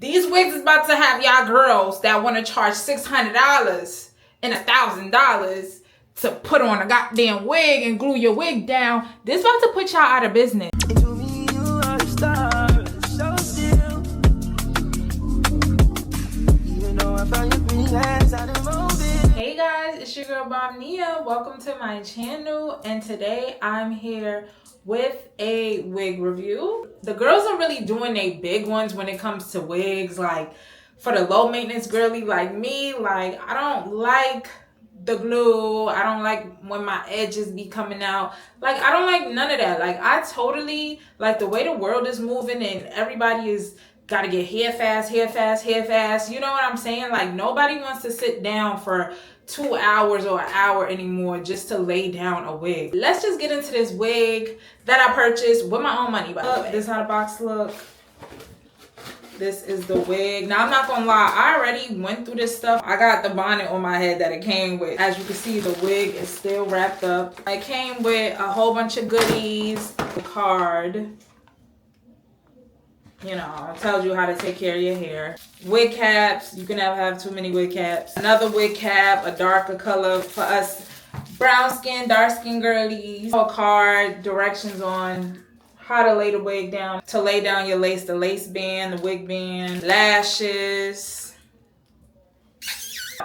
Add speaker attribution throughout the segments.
Speaker 1: These wigs is about to have y'all girls that want to charge $600 and $1,000 to put on a goddamn wig and glue your wig down. This about to put y'all out of business. Hey guys, it's your girl Bomb Nia. Welcome to my channel, and today I'm here with a wig review. The girls are really doing they big ones when it comes to wigs. Like for the low maintenance girly like me, like I don't like the glue. I don't like when my edges be coming out. Like I don't like none of that. Like I totally like the way the world is moving and everybody is gotta get hair fast, hair fast, hair fast. You know what I'm saying? Like nobody wants to sit down for 2 hours or an hour anymore just to lay down a wig. Let's just get into this wig that I purchased with my own money, by the way. This is how the box look. This is the wig. Now I'm not gonna lie, I already went through this stuff. I got the bonnet on my head that it came with. As you can see, the wig is still wrapped up. It came with a whole bunch of goodies, the card. You know, it tells you how to take care of your hair. Wig caps, you can never have too many wig caps. Another wig cap, a darker color for us brown skin, dark skin girlies. A card, directions on how to lay the wig down. To lay down your lace, the lace band, the wig band, lashes,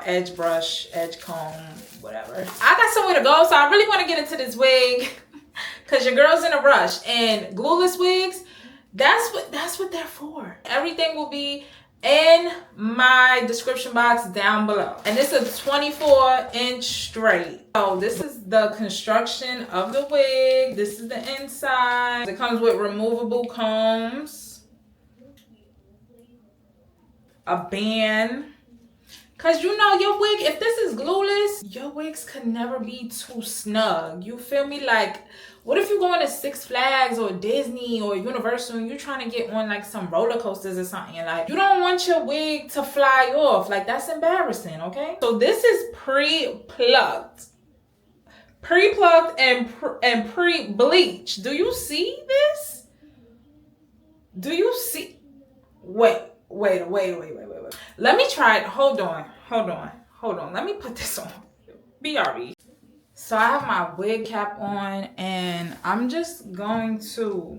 Speaker 1: edge brush, edge comb, whatever. I got somewhere to go, so I really want to get into this wig because your girl's in a rush. And glueless wigs, that's what they're for. Everything will be in my description box down below. And this is a 24-inch straight. So this is the construction of the wig. This is the inside. It comes with removable combs, a band. Cause you know your wig, if this is glueless, your wigs could never be too snug. You feel me? Like, what if you're going to Six Flags or Disney or Universal and you're trying to get on like some roller coasters or something? Like, you don't want your wig to fly off. Like, that's embarrassing, okay? So this is pre-plucked. Pre-plucked and pre-bleached. Do you see this? Do you see? Wait. Let me try it. Hold on. Let me put this on. BRB. So I have my wig cap on and I'm just going to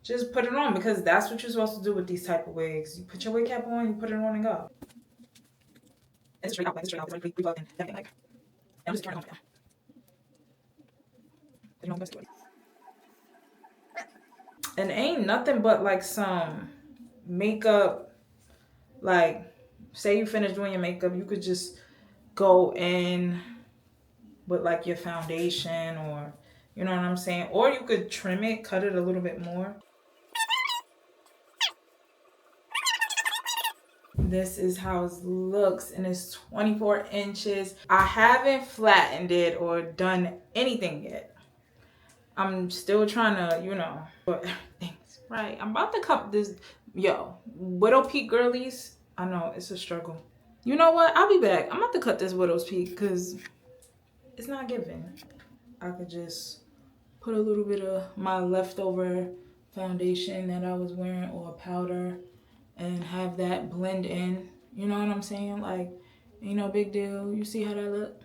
Speaker 1: just put it on because that's what you're supposed to do with these type of wigs. You put your wig cap on, you put it on and go. It's straight out, it's like pre-plucked and everything like. And I'm just turning it on. And ain't nothing but like some makeup. Like, say you finish doing your makeup, you could just go in with like your foundation, or you know what I'm saying, or you could trim it, cut it a little bit more. This is how it looks, and it's 24 inches. I haven't flattened it or done anything yet. I'm still trying to, you know, but everything's right. I'm about to cut this. Yo, Widow Peak girlies, I know it's a struggle. You know what? I'll be back. I'm about to cut this Widow's Peak because it's not giving. I could just put a little bit of my leftover foundation that I was wearing or powder and have that blend in. You know what I'm saying? Like, ain't no big deal. You see how that look?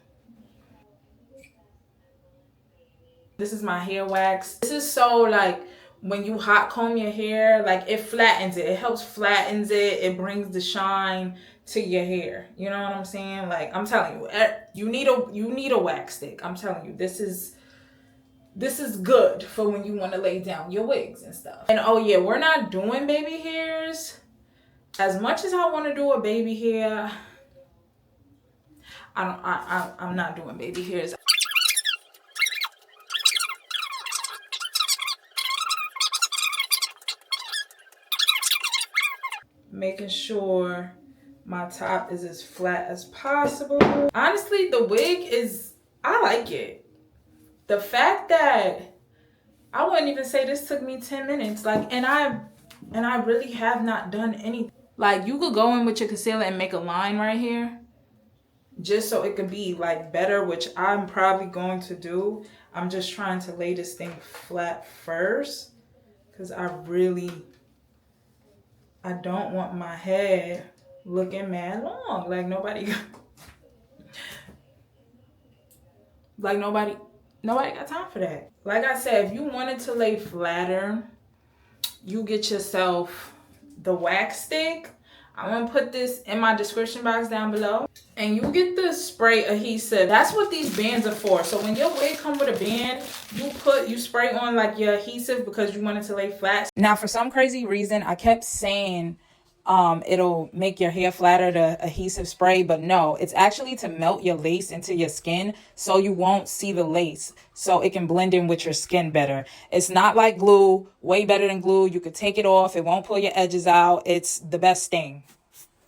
Speaker 1: This is my hair wax. This is so like, when you hot comb your hair, like it flattens it. It helps flattens it. It brings the shine to your hair. You know what I'm saying? Like I'm telling you, you need a wax stick. I'm telling you, this is good for when you want to lay down your wigs and stuff. And oh yeah, we're not doing baby hairs. As much as I want to do a baby hair, I'm not doing baby hairs. Making sure my top is as flat as possible. Honestly, the wig is, I like it. The fact that I wouldn't even say this took me 10 minutes. Like, and I really have not done anything. Like, you could go in with your concealer and make a line right here just so it could be like better, which I'm probably going to do. I'm just trying to lay this thing flat first because I I don't want my hair looking mad long. Like nobody got time for that. Like I said, if you wanted to lay flatter, you get yourself the wax stick. I'm gonna put this in my description box down below. And you get the spray adhesive. That's what these bands are for. So when your wig come with a band, you spray on like your adhesive because you want it to lay flat. Now for some crazy reason, I kept saying it'll make your hair flatter, the adhesive spray, but no, it's actually to melt your lace into your skin so you won't see the lace, so it can blend in with your skin better. It's not like glue, way better than glue. You could take it off, it won't pull your edges out. It's the best thing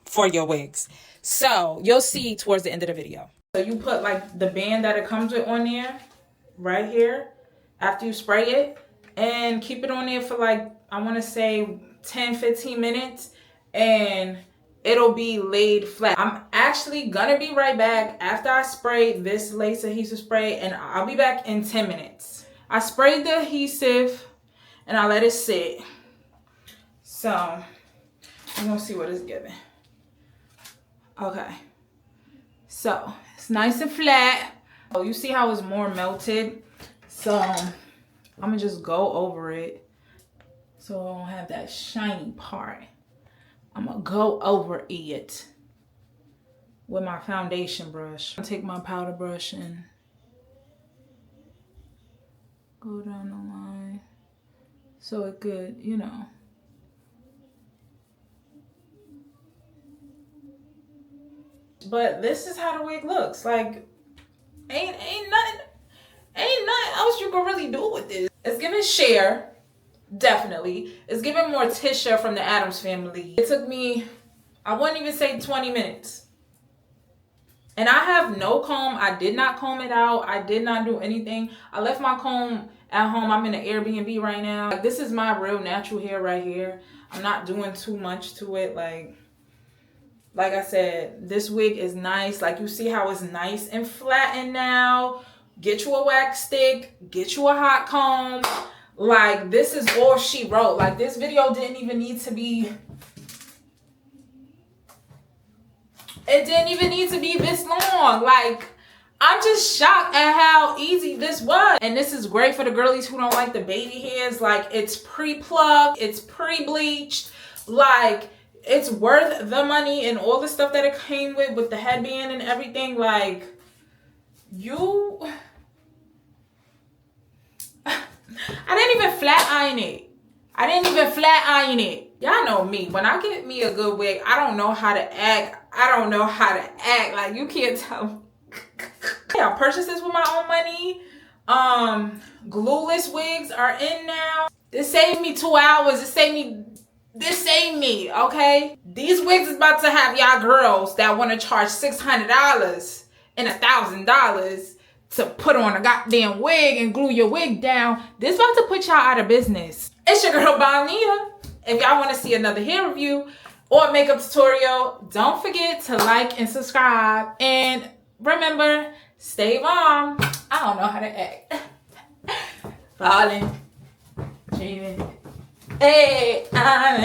Speaker 1: for your wigs. So you'll see towards the end of the video. So you put like the band that it comes with on there right here after you spray it, and keep it on there for like, I want to say 10-15 minutes, and it'll be laid flat. I'm actually gonna be right back after I spray this lace adhesive spray, and I'll be back in 10 minutes. I sprayed the adhesive and I let it sit. So I'm gonna see what it's giving. Okay, so it's nice and flat. Oh, you see how it's more melted? So I'm gonna just go over it so I don't have that shiny part. I'm gonna go over it with my foundation brush. I'll take my powder brush and go down the line so it could, you know. But this is how the wig looks. Like, ain't nothing else you can really do with this. It's giving Cher, definitely. It's giving Morticia from the Addams Family. It took me, I wouldn't even say 20 minutes. And I have no comb. I did not comb it out. I did not do anything. I left my comb at home. I'm in an Airbnb right now. Like, this is my real natural hair right here. I'm not doing too much to it. Like I said, this wig is nice. Like, you see how it's nice and flattened now. Get you a wax stick. Get you a hot comb. Like, this is all she wrote. Like, this video didn't even need to be... It didn't even need to be this long. Like, I'm just shocked at how easy this was. And this is great for the girlies who don't like the baby hairs. Like, it's pre-plucked. It's pre-bleached. Like... It's worth the money and all the stuff that it came with the headband and everything. Like, I didn't even flat iron it. Y'all know me. When I get me a good wig, I don't know how to act. Like, you can't tell. I purchased this with my own money. Glueless wigs are in now. This saved me 2 hours. This ain't me, okay? These wigs is about to have y'all girls that want to charge $600 and $1,000 to put on a goddamn wig and glue your wig down. This about to put y'all out of business. It's your girl, Nia. If y'all want to see another hair review or makeup tutorial, don't forget to like and subscribe. And remember, stay warm. I don't know how to act. Falling, dreaming. Hey, I'm